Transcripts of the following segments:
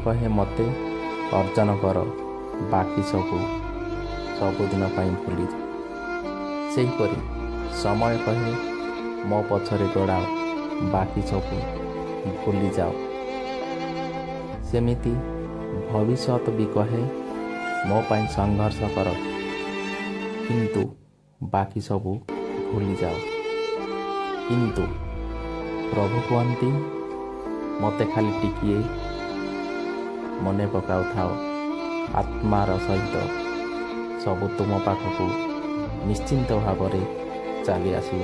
କହେ ମୋତେ ଅର୍ଜନ କର, ବାକି ସବୁ ସବୁଦିନ ପାଇଁ ଭୁଲିଯାଅ। ସେହିପରି ସମୟ କହେ ମୋ ପଛରେ ଗୋଡ଼ାଅ, ବାକି ସବୁ ଭୁଲିଯାଅ। ସେମିତି ଭବିଷ୍ୟତ ବି କହେ ମୋ ପାଇଁ ସଂଘର୍ଷ କର, କିନ୍ତୁ ବାକି ସବୁ ଭୁଲିଯାଅ। କିନ୍ତୁ ପ୍ରଭୁ କୁହନ୍ତି ମୋତେ ଖାଲି ଟିକିଏ ମନେ ପକାଉଥାଅ, ଆତ୍ମାର ସହିତ ସବୁ ତୁମ ପାଖକୁ ନିଶ୍ଚିନ୍ତ ଭାବରେ ଚାଲି ଆସିବ।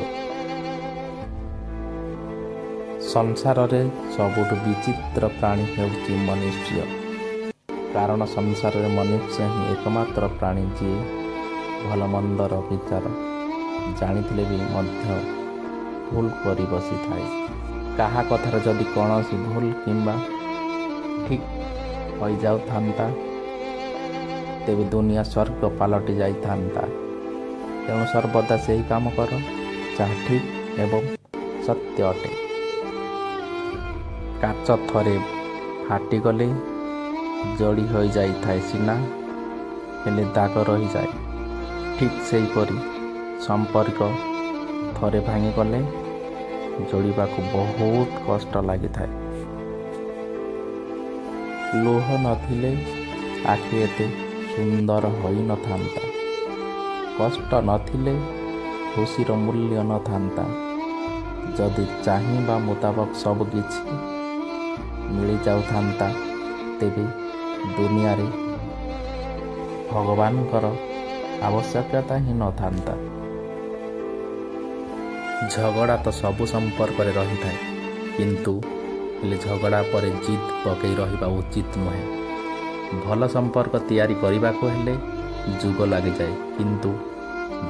ସଂସାରରେ ସବୁଠୁ ବିଚିତ୍ର ପ୍ରାଣୀ ହେଉଛି ମନୁଷ୍ୟ। କାରଣ ସଂସାରରେ ମନୁଷ୍ୟ ହିଁ ଏକମାତ୍ର ପ୍ରାଣୀ ଯିଏ ଭଲ ମନ୍ଦର ବିଚାର ଜାଣିଥିଲେ ବି ମଧ୍ୟ ଭୁଲ କରି ବସିଥାଏ। କାହା କଥାରେ ଯଦି କୌଣସି ଭୁଲ କିମ୍ବା ଠିକ୍ ହୋଇଯାଉଥାନ୍ତା, ତେବେ ଦୁନିଆ ସ୍ୱର୍ଗ ପାଲଟି ଯାଇଥାନ୍ତା। ତେଣୁ ସର୍ବଦା ସେହି କାମ କର ଯାହା ଠିକ୍ ଏବଂ ସତ୍ୟ ଅଟେ। କାଚ ଥରେ ଫାଟିଗଲେ ଯୋଡ଼ି ହୋଇଯାଇଥାଏ ସିନା, ହେଲେ ଦାଗ ରହିଯାଏ। ଠିକ୍ ସେହିପରି ସମ୍ପର୍କ ଥରେ ଭାଙ୍ଗିଗଲେ ଯୋଡ଼ିବାକୁ ବହୁତ କଷ୍ଟ ଲାଗିଥାଏ। ଲୁହ ନଥିଲେ ଆଖି ଏତେ ସୁନ୍ଦର ହୋଇନଥାନ୍ତା, କଷ୍ଟ ନଥିଲେ ଖୁସିର ମୂଲ୍ୟ ନଥାନ୍ତା। ଯଦି ଚାହିଁବା ମୁତାବକ ସବୁ କିଛି ମିଳିଯାଉଥାନ୍ତା, ତେବେ ଦୁନିଆରେ ଭଗବାନଙ୍କର ଆବଶ୍ୟକତା ହିଁ ନଥାନ୍ତା। ଝଗଡ଼ା ତ ସବୁ ସମ୍ପର୍କରେ ରହିଥାଏ, କିନ୍ତୁ ହେଲେ ଝଗଡ଼ା ପରେ ଜିଦ୍ ପକାଇ ରହିବା ଉଚିତ ନୁହେଁ। ଭଲ ସମ୍ପର୍କ ତିଆରି କରିବାକୁ ହେଲେ ଯୁଗ ଲାଗିଯାଏ, କିନ୍ତୁ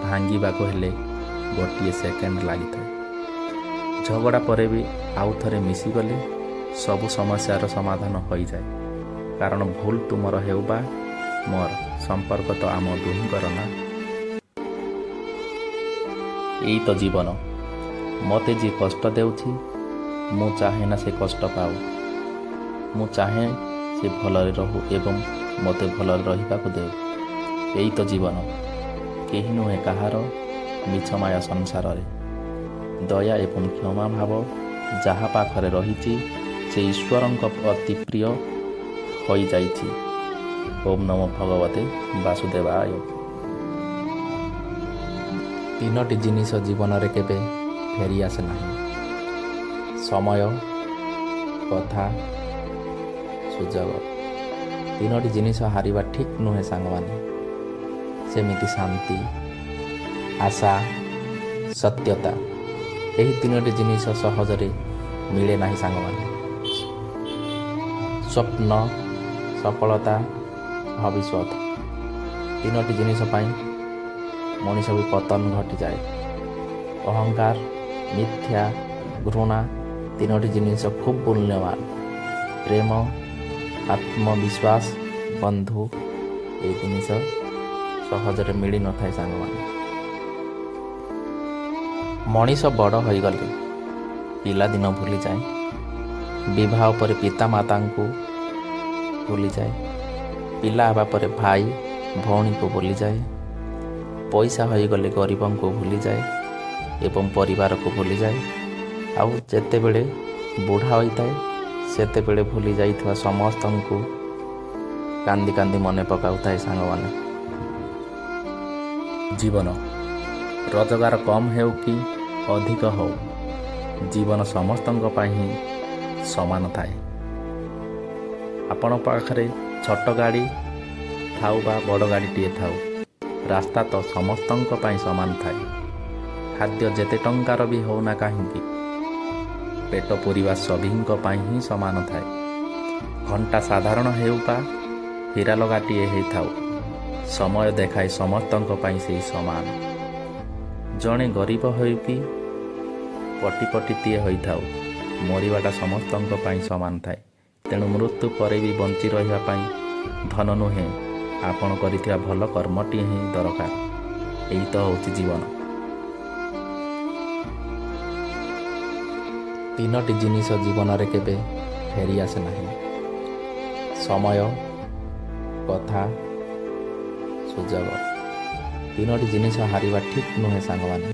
ଭାଙ୍ଗିବାକୁ ହେଲେ ଗୋଟିଏ ସେକେଣ୍ଡ ଲାଗିଥାଏ। ଝଗଡ଼ା ପରେ ବି ଆଉ ଥରେ ମିଶିଗଲେ ସବୁ ସମସ୍ୟାର ସମାଧାନ ହୋଇଯାଏ। କାରଣ ଭୁଲ ତୁମର ହେଉ ବା ମୋର, ସମ୍ପର୍କ ତ ଆମ ଦୁହିଁଙ୍କର ନା। ଏଇ ତ ଜୀବନ। ମୋତେ ଯିଏ କଷ୍ଟ ଦେଉଛି, ମୁଁ ଚାହେଁ ନା ସେ କଷ୍ଟ ପାଉ। ମୁଁ ଚାହେଁ ସେ ଭଲରେ ରହୁ ଏବଂ ମୋତେ ଭଲରେ ରହିବାକୁ ଦେଉ। ଏଇ ତ ଜୀବନ। କେହି ନୁହେଁ କାହାର ମିଛ ମାୟା ସଂସାରରେ। ଦୟା ଏବଂ କ୍ଷମା ଭାବ ଯାହା ପାଖରେ ରହିଛି, ସେ ଈଶ୍ୱରଙ୍କ ଅତି ପ୍ରିୟ ହୋଇଯାଇଛି। ଓମ୍ ନମୋ ଭଗବତେ ବାସୁଦେବାୟ। ତିନୋଟି ଜିନିଷ ଜୀବନରେ କେବେ ଫେରିଆସେ ନାହିଁ: ସମୟ, କଥା, ସୁଯୋଗ। ତିନୋଟି ଜିନିଷ ହାରିବା ଠିକ୍ ନୁହେଁ ସାଙ୍ଗମାନେ। ସେମିତି ଶାନ୍ତି, ଆଶା, ସତ୍ୟତା, ଏହି ତିନୋଟି ଜିନିଷ ସହଜରେ ମିଳେ ନାହିଁ ସାଙ୍ଗମାନେ। ସ୍ୱପ୍ନ, ସଫଳତା, ଭବିଷ୍ୟତ, ତିନୋଟି ଜିନିଷ ପାଇଁ ମଣିଷ ବି ପତନ ଘଟିଯାଏ। ଅହଙ୍କାର, ମିଥ୍ୟା, ଘୃଣା, ତିନୋଟି ଜିନିଷ ଖୁବ୍ ମୂଲ୍ୟବାନ। ପ୍ରେମ, ଆତ୍ମବିଶ୍ୱାସ, ବନ୍ଧୁ, ଏହି ଜିନିଷ ସହଜରେ ମିଳିନଥାଏ ସାଙ୍ଗମାନେ। ମଣିଷ ବଡ଼ ହୋଇଗଲେ ପିଲାଦିନ ଭୁଲିଯାଏ, ବିବାହ ପରେ ପିତାମାତାଙ୍କୁ ଭୁଲିଯାଏ, ପିଲା ହେବା ପରେ ଭାଇ ଭଉଣୀକୁ ଭୁଲିଯାଏ, ପଇସା ହୋଇଗଲେ ଗରିବଙ୍କୁ ଭୁଲିଯାଏ ଏବଂ ପରିବାରକୁ ଭୁଲିଯାଏ। ଆଉ ଯେତେବେଳେ ବୁଢ଼ା ହୋଇଥାଏ, ସେତେବେଳେ ଭୁଲି ଯାଇଥିବା ସମସ୍ତଙ୍କୁ କାନ୍ଦି କାନ୍ଦି ମନେ ପକାଉଥାଏ ସାଙ୍ଗମାନେ। ଜୀବନ ରୋଜଗାର କମ୍ ହେଉ କି ଅଧିକ ହେଉ, ଜୀବନ ସମସ୍ତଙ୍କ ପାଇଁ ହିଁ ସମାନ ଥାଏ। ଆପଣ ପାଖରେ ଛୋଟ ଗାଡ଼ି ଥାଉ ବା ବଡ଼ ଗାଡ଼ିଟିଏ ଥାଉ, ରାସ୍ତା ତ ସମସ୍ତଙ୍କ ପାଇଁ ସମାନ ଥାଏ। ଖାଦ୍ୟ ଯେତେ ଟଙ୍କାର ବି ହେଉନା କାହିଁକି, ପେଟ ପୂରିବା ସଭିଙ୍କ ପାଇଁ ହିଁ ସମାନ ଥାଏ। ଘଣ୍ଟା ସାଧାରଣ ହେଉ ବା ହୀରା ଲଗାଟିଏ ହେଇଥାଉ, ସମୟ ଦେଖାଏ ସମସ୍ତଙ୍କ ପାଇଁ ସେଇ ସମାନ। ଜଣେ ଗରିବ ହେଉ କି କୋଟିପତିଟିଏ ହୋଇଥାଉ, ମରିବାଟା ସମସ୍ତଙ୍କ ପାଇଁ ସମାନ ଥାଏ। ତେଣୁ ମୃତ୍ୟୁ ପରେ ବି ବଞ୍ଚି ରହିବା ପାଇଁ ଧନ ନୁହେଁ, ଆପଣ କରିଥିବା ଭଲ କର୍ମଟିଏ ହିଁ ଦରକାର। ଏଇ ତ ହେଉଛି ଜୀବନ। ତିନୋଟି ଜିନିଷ ଜୀବନରେ କେବେ ଫେରିଆସେ ନାହିଁ: ସମୟ, କଥା, ସୁଯୋଗ ତିନୋଟି ଜିନିଷ ହାରିବା ଠିକ୍ ନୁହେଁ ସାଙ୍ଗମାନେ।